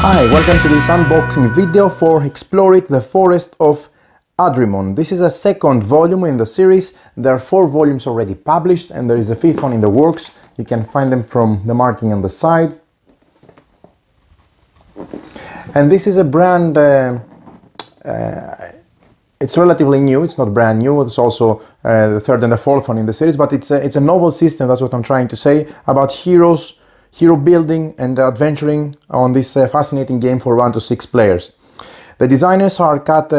Hi, welcome to this unboxing video for HEXplore It, the Forest of Adrimon. This is a second volume in the series. There are 4 volumes already published and there is a 5th one in the works. You can find them from the marking on the side. And this is a brand, it's relatively new, it's not brand new, it's also the 3rd and the 4th one in the series, but it's a novel system, that's what I'm trying to say, about heroes, hero building and adventuring on this fascinating game for 1 to 6 players. The designers are Kat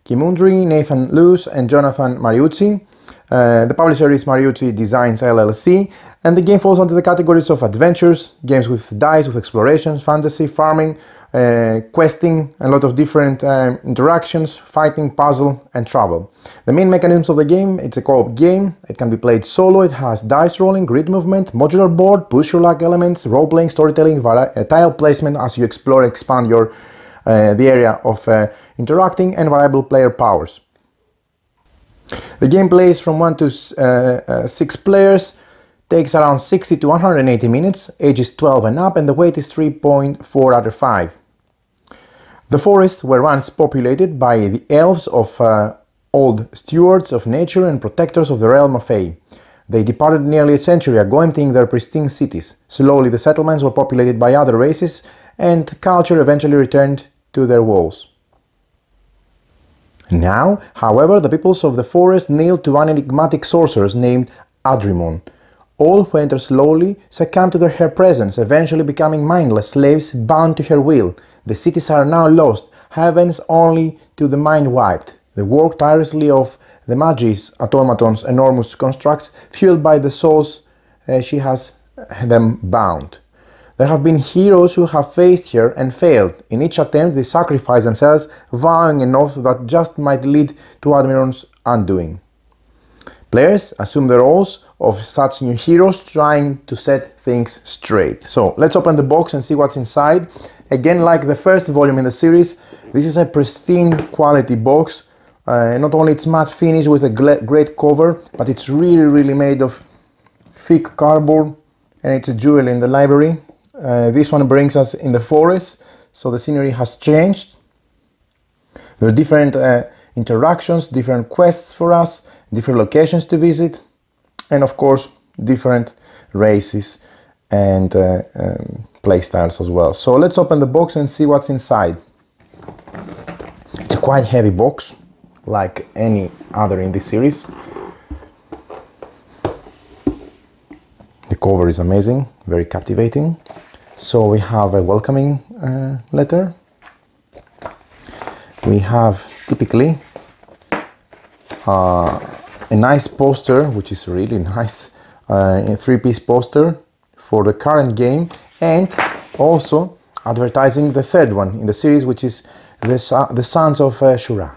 Kimundri, Nathan Luce and Jonathan Mariucci. The publisher is Mariucci Designs LLC, and the game falls under the categories of adventures, games with dice, with explorations, fantasy, farming, questing, a lot of different interactions, fighting, puzzle and travel. The main mechanisms of the game, it's a co-op game, it can be played solo, it has dice rolling, grid movement, modular board, push your luck elements, role-playing, storytelling, tile placement as you explore, expand your the area of interacting, and variable player powers. The game plays from 1 to 6 players, takes around 60 to 180 minutes, ages 12 and up, and the weight is 3.4 out of 5. The forests were once populated by the elves of old stewards of nature and protectors of the realm of Fae. They departed nearly a century ago, emptying their pristine cities. Slowly the settlements were populated by other races, and culture eventually returned to their walls. Now, however, the peoples of the forest kneel to an enigmatic sorceress named Adrimon. All who enter slowly succumb to her presence, eventually becoming mindless slaves bound to her will. The cities are now lost, heavens only to the mind wiped. They work tirelessly of the Magis automatons, enormous constructs, fueled by the souls she has them bound. There have been heroes who have faced her and failed. In each attempt they sacrifice themselves, vowing an oath that just might lead to Admiron's undoing. Players assume the roles of such new heroes, trying to set things straight. So let's open the box and see what's inside. Again, like the first volume in the series, this is a pristine quality box. Not only it's matte finish with a great cover, but it's really made of thick cardboard, and it's a jewel in the library. This one brings us in the forest, so the scenery has changed. There are different interactions, different quests for us, different locations to visit, and of course different races and playstyles as well. So let's open the box and see what's inside. It's a quite heavy box, like any other in this series. The cover is amazing, very captivating. So we have a welcoming letter. We have typically a nice poster, which is really nice, a 3-piece poster for the current game, and also advertising the 3rd one in the series, which is the Sons of Shura,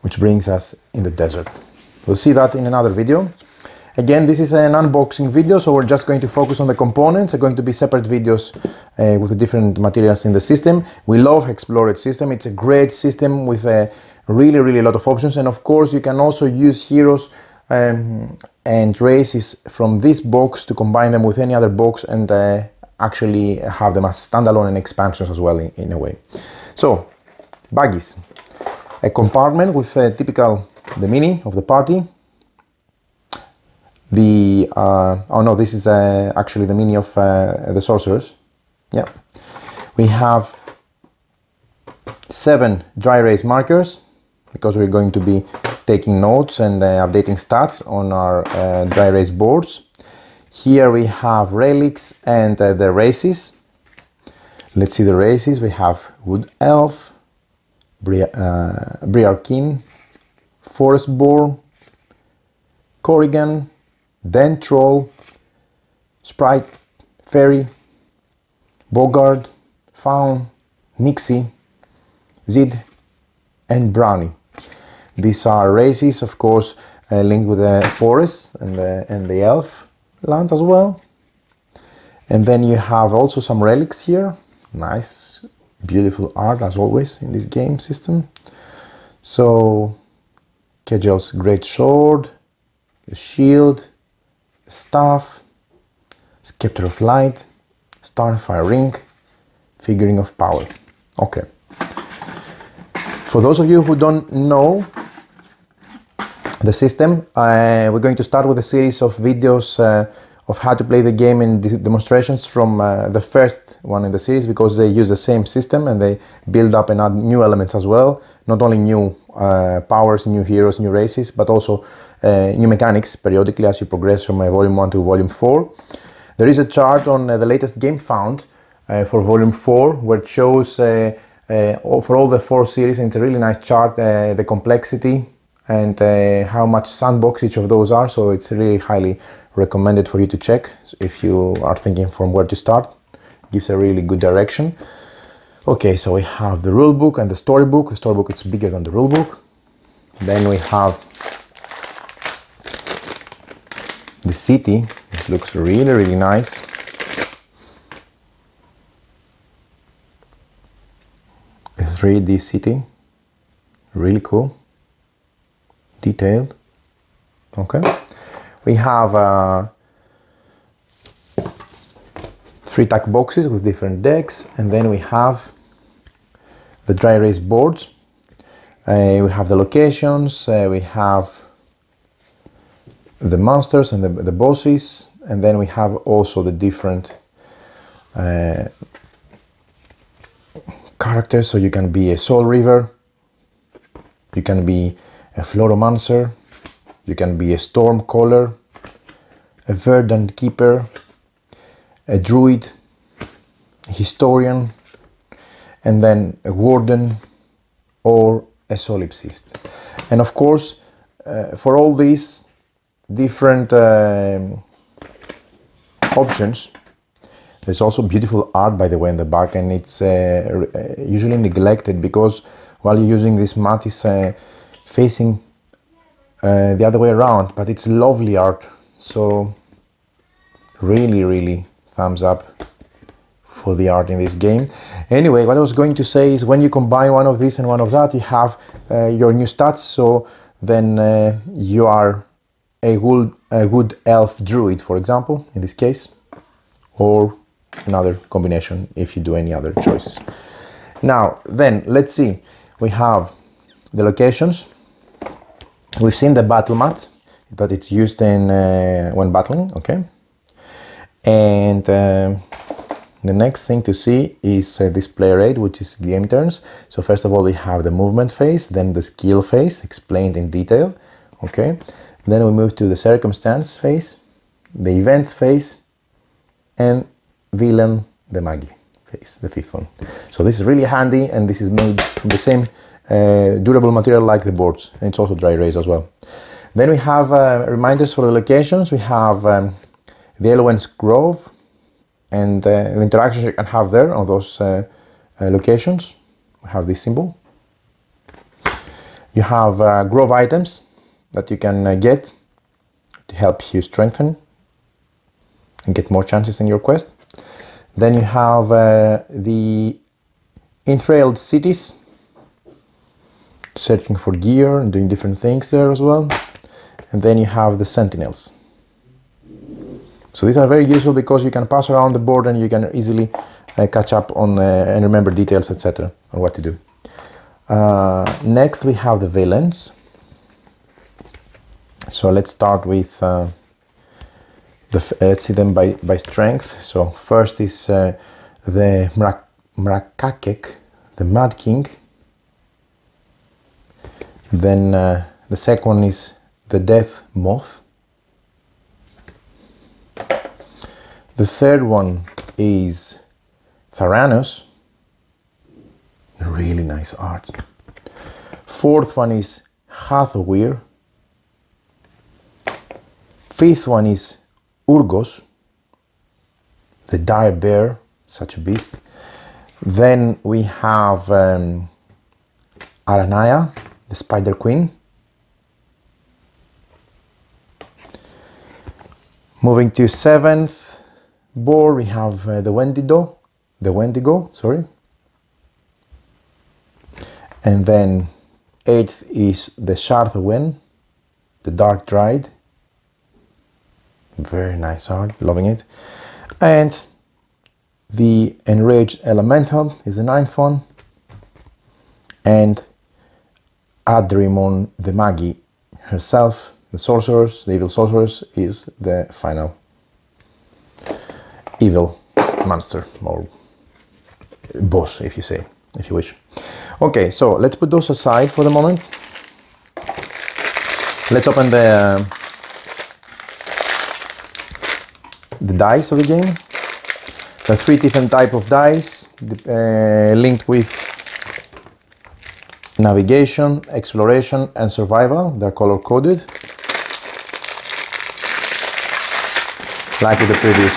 which brings us in the desert. We'll see that in another video. Again, this is an unboxing video, so we're just going to focus on the components. There are going to be separate videos with the different materials in the system. We love HEXplore It system. It's a great system with a really lot of options, and of course you can also use heroes and races from this box to combine them with any other box and actually have them as standalone and expansions as well in a way. So, baggies. A compartment with the mini of the party. Oh no, this is actually the mini of the sorcerers. Yeah. We have 7 dry erase markers, because we're going to be taking notes and updating stats on our dry erase boards. Here we have relics and the races. Let's see the races. We have Wood Elf, Briarkin, Forest Boar, Corrigan, Den Troll, Sprite, Fairy, Bogard, Faun, Nixie, Zid and Brownie. These are races, of course, linked with the forest and the elf land as well. And then you have also some relics here. Nice, beautiful art as always in this game system. So, Kegel's great sword, the shield, staff, Scepter of Light, Starfire Ring, figuring of power. Okay. For those of you who don't know the system, we're going to start with a series of videos of how to play the game in demonstrations from the first one in the series, because they use the same system and they build up and add new elements as well. Not only new powers, new heroes, new races, but also new mechanics periodically as you progress from Volume 1 to Volume 4. There is a chart on the latest game found for Volume 4 where it shows for all the 4 series, and it's a really nice chart, the complexity and how much sandbox each of those are, so it's really highly recommended for you to check if you are thinking from where to start. It gives a really good direction. Okay, so we have the rulebook and the storybook. The storybook is bigger than the rulebook. Then we have the city. This looks really nice. A 3D city, really cool, detailed. Okay, we have 3 tack boxes with different decks, and then we have the dry erase boards. We have the locations, we have the monsters and the bosses, and then we have also the different characters. So you can be a soul reaver, you can be a floromancer, you can be a storm caller, a verdant keeper, a druid, a historian, and then a warden or a solipsist. And of course, for all these different options, there's also beautiful art, by the way, in the back, and it's usually neglected because while you're using this mat is facing the other way around, but it's lovely art. So really thumbs up for the art in this game. Anyway, what I was going to say is when you combine one of this and one of that, you have your new stats. So then you are a good elf druid, for example, in this case, or another combination if you do any other choices. Now then, let's see. We have the locations. We've seen the battle mat that it's used in when battling. Okay, and the next thing to see is this player aid, which is game turns. So first of all, we have the movement phase, then the skill phase explained in detail. Okay, then we move to the circumstance phase, the event phase, and villain, the Magi phase, the 5th one. So this is really handy, and this is made from the same durable material like the boards, and it's also dry erase as well. Then we have reminders for the locations. We have the Elowen's Grove and the interactions you can have there on those locations. We have this symbol. You have Grove items that you can get to help you strengthen and get more chances in your quest. Then you have the Entrailed Cities, searching for gear and doing different things there as well. And then you have the Sentinels. So these are very useful because you can pass around the board and you can easily catch up on and remember details, etc. on what to do. Next we have the villains. So let's start with let's see them by strength. So first is the Mrakakek, the Mad King. Then the second one is the Death Moth. The third one is Theranos. Really nice art. Fourth one is Hathawir. Fifth one is Urgos, the dire bear, such a beast. Then we have Aranaya, the Spider Queen. Moving to 7th board, we have the Wendigo, sorry. And then 8th is the Sharthawen, the Dark Dryad. Very nice art, loving it. And The Enraged Elemental is the 9th one, and Adrimon the Magi herself, the sorceress, the evil sorceress, is the final evil monster, or boss, if you wish. Okay, so let's put those aside for the moment. Let's open the dice of the game. There are 3 different types of dice, linked with navigation, exploration, and survival. They're color coded, like with the previous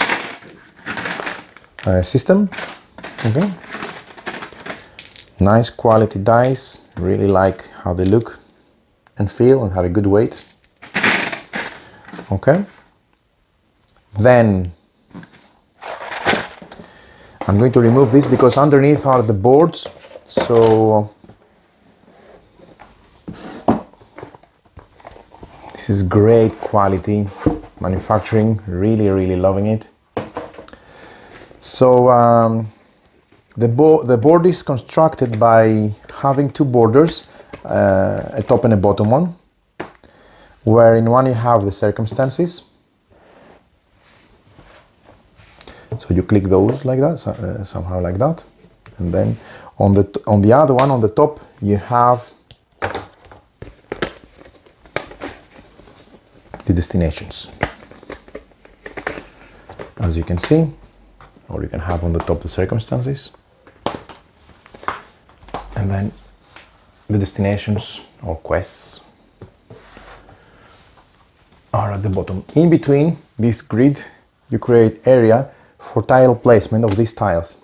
system. Okay. Nice quality dice. Really like how they look and feel and have a good weight. Okay. Then I'm going to remove this because underneath are the boards. So this is great quality manufacturing. Really loving it. So the board is constructed by having 2 borders, a top and a bottom one, where in one you have the circumstances. So you click those like that, somehow like that, and then on the other one, on the top, you have the destinations, as you can see, or you can have on the top the circumstances, and then the destinations or quests are at the bottom. In between this grid, you create area for tile placement of these tiles.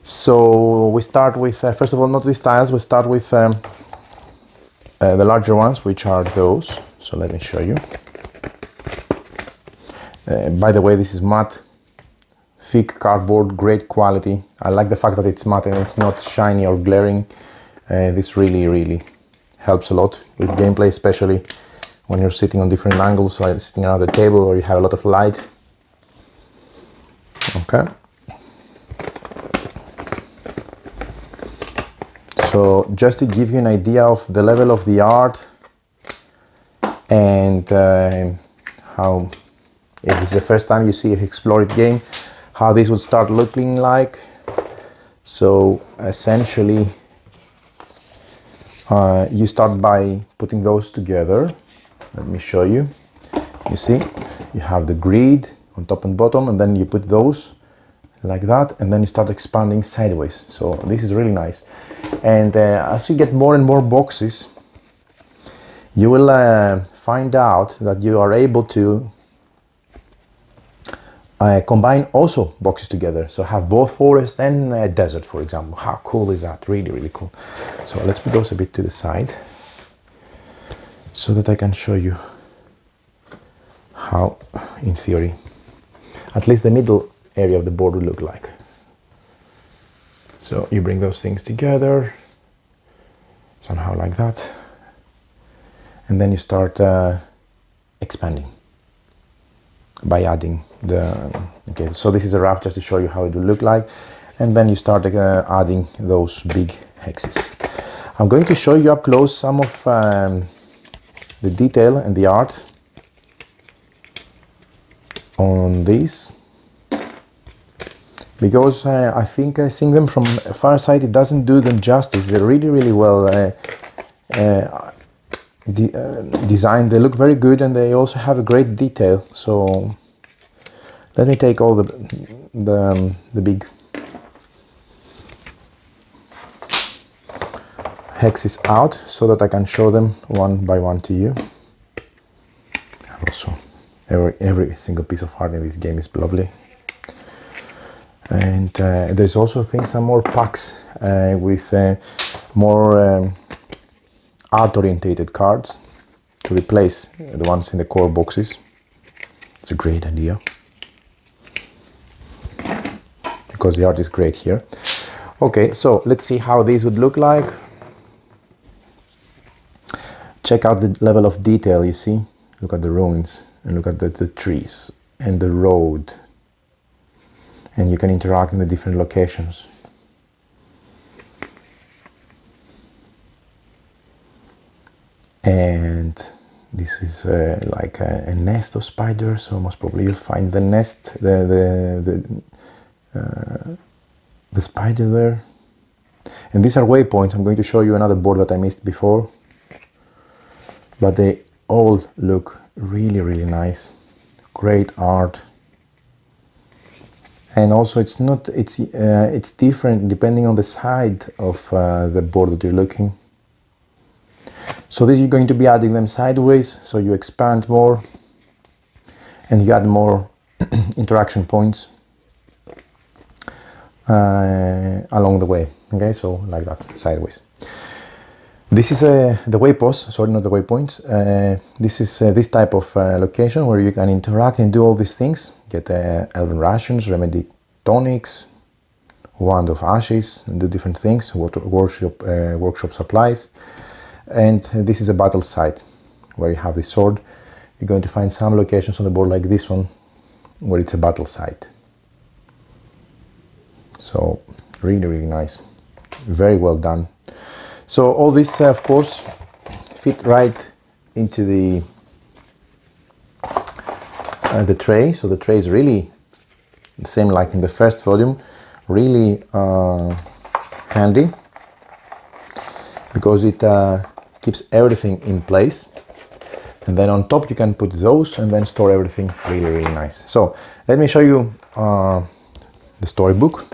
So we start with, first of all, not these tiles, we start with the larger ones, which are those. So let me show you. By the way, this is matte, thick cardboard, great quality. I like the fact that it's matte and it's not shiny or glaring. This really helps a lot with gameplay, especially when you're sitting on different angles, or sitting around the table, or you have a lot of light. Okay. So just to give you an idea of the level of the art and how, if it's the first time you see a HEXplore game, how this would start looking like. So essentially you start by putting those together. Let me show you. You see, you have the grid on top and bottom, and then you put those like that, and then you start expanding sideways. So this is really nice. And as you get more and more boxes, you will find out that you are able to combine also boxes together. So have both forest and desert, for example. How cool is that? Really cool. So let's put those a bit to the side so that I can show you how, in theory, at least the middle area of the board will look like. So you bring those things together, somehow like that, and then you start expanding by adding the, okay, so this is a rough just to show you how it will look like, and then you start adding those big hexes. I'm going to show you up close some of the detail and the art on these, because I think seeing them from a far side, it doesn't do them justice. They're really well designed. They look very good, and they also have a great detail. So let me take all the big hexes out so that I can show them one by one to you. And also every single piece of art in this game is lovely. And there's also, I think, some more packs with more art-orientated cards to replace the ones in the core boxes. It's a great idea, because the art is great here. Okay, so let's see how these would look like. Check out the level of detail, you see? Look at the ruins, and look at the trees, and the road, and you can interact in the different locations. And this is like a nest of spiders, so most probably you'll find the nest, the spider there. And these are waypoints. I'm going to show you another board that I missed before, but they all look really, really nice. Great art. And also it's different depending on the side of the board that you're looking. So this, you're going to be adding them sideways, so you expand more and you add more interaction points along the way. Okay, so like that, sideways. This is the wayposts, sorry, not the waypoints. This is this type of location where you can interact and do all these things. Get elven rations, remedy tonics, wand of ashes, and do different things, workshop supplies. And this is a battle site where you have the sword. You're going to find some locations on the board like this one where it's a battle site. So really, really nice, very well done. So all this of course fit right into the tray. So the tray is really the same like in the first volume, really handy, because it keeps everything in place. And then on top you can put those and then store everything really, really nice. So let me show you the storybook.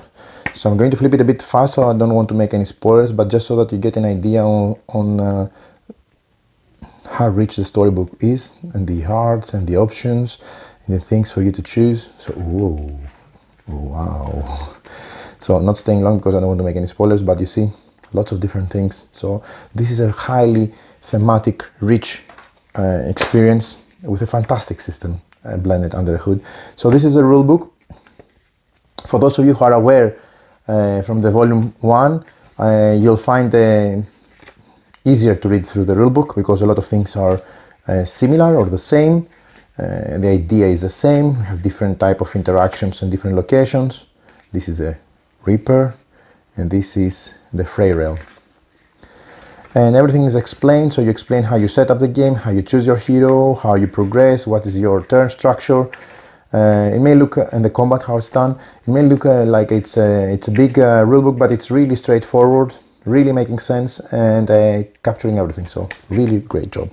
So I'm going to flip it a bit fast, so I don't want to make any spoilers, but just so that you get an idea on how rich the storybook is, and the art and the options and the things for you to choose. So, whoa, wow. So I'm not staying long because I don't want to make any spoilers, but you see lots of different things. So this is a highly thematic, rich experience with a fantastic system blended under the hood. So this is a rule book. For those of you who are aware from the volume 1, you'll find easier to read through the rulebook because a lot of things are similar or the same. The idea is the same. We have different type of interactions and different locations. This is a Reaper and this is the Frey Realm. And everything is explained, so you explain how you set up the game, how you choose your hero, how you progress, what is your turn structure. It may look, and the combat, how it's done, it may look like it's a big rulebook, but it's really straightforward, really making sense, and capturing everything. So really great job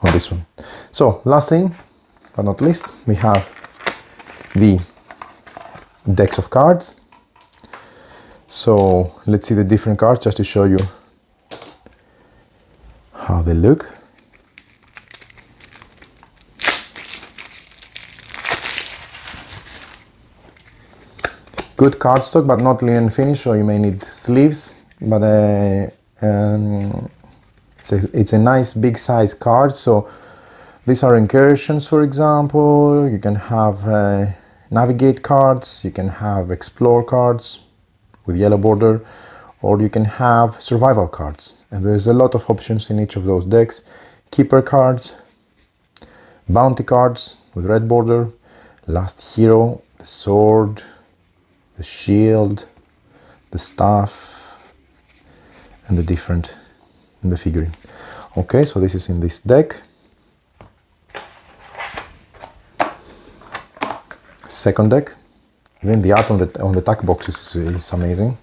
on this one. So last thing, but not least, we have the decks of cards. So let's see the different cards just to show you how they look. Good cardstock, but not linen finish, so you may need sleeves. But it's a nice big size card. So these are incursions, for example. You can have navigate cards. You can have explore cards with yellow border, or you can have survival cards. And there's a lot of options in each of those decks. Keeper cards, bounty cards with red border, last hero, the sword, the shield, the staff, and the different in the figurine. Okay, so this is in this deck. Second deck. Even the art on the tack boxes is amazing.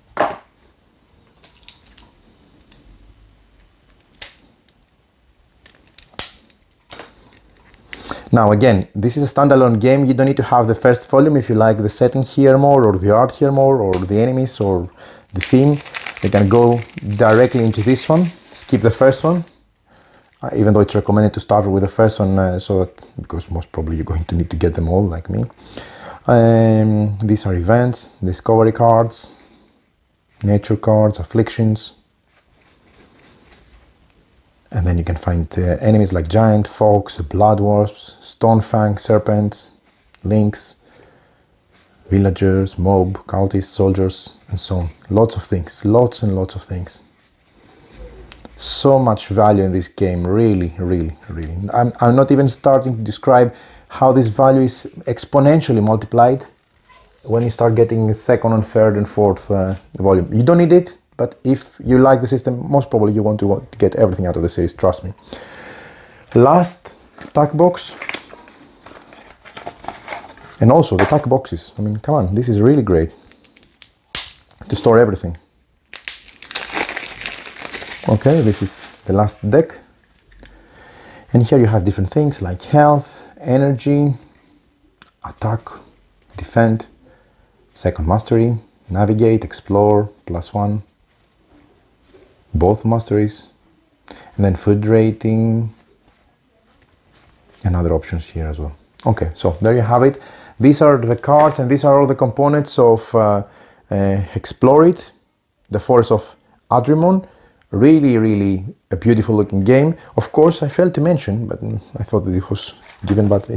Now again, this is a standalone game. You don't need to have the first volume. If you like the setting here more, or the art here more, or the enemies, or the theme, you can go directly into this one. Skip the first one, even though it's recommended to start with the first one, so that, because most probably you're going to need to get them all like me. These are events, discovery cards, nature cards, afflictions. And then you can find enemies like giant, fox, blood wasps, stone fang, serpents, lynx, villagers, mob, cultists, soldiers, and so on. Lots of things, lots and lots of things. So much value in this game, really, really, really. I'm not even starting to describe how this value is exponentially multiplied when you start getting the second and third and fourth volume. You don't need it, but if you like the system, most probably you want to get everything out of the series, trust me. Last tack box. And also the tack boxes. I mean, come on, this is really great to store everything. Okay, this is the last deck. And here you have different things like health, energy, attack, defend, second mastery, navigate, explore, +1, both masteries, and then food rating, and other options here as well. Okay, so there you have it. These are the cards and these are all the components of HEXplore It, the Forest of Adrimon. Really a beautiful looking game. Of course, I failed to mention, but I thought that it was given, but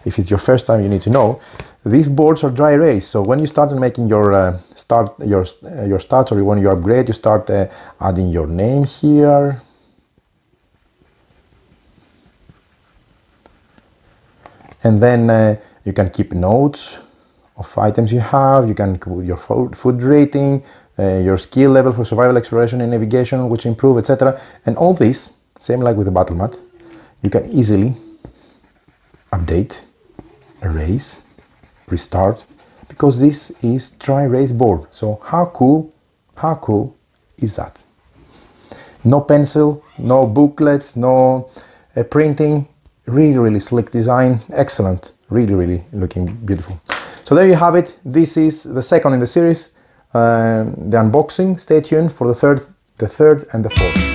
if it's your first time, you need to know. These boards are dry erase, so when you start making your stats, or when you upgrade, you start adding your name here. And then you can keep notes of items you have, you can put your food rating, your skill level for survival, exploration and navigation, which improve, etc. And all this, same like with the battle mat, you can easily update, erase, restart, because this is dry erase board. So how cool is that? No pencil, no booklets, no printing, really slick design, excellent, really looking beautiful. So there you have it. This is the second in the series, the unboxing. Stay tuned for the third and the fourth.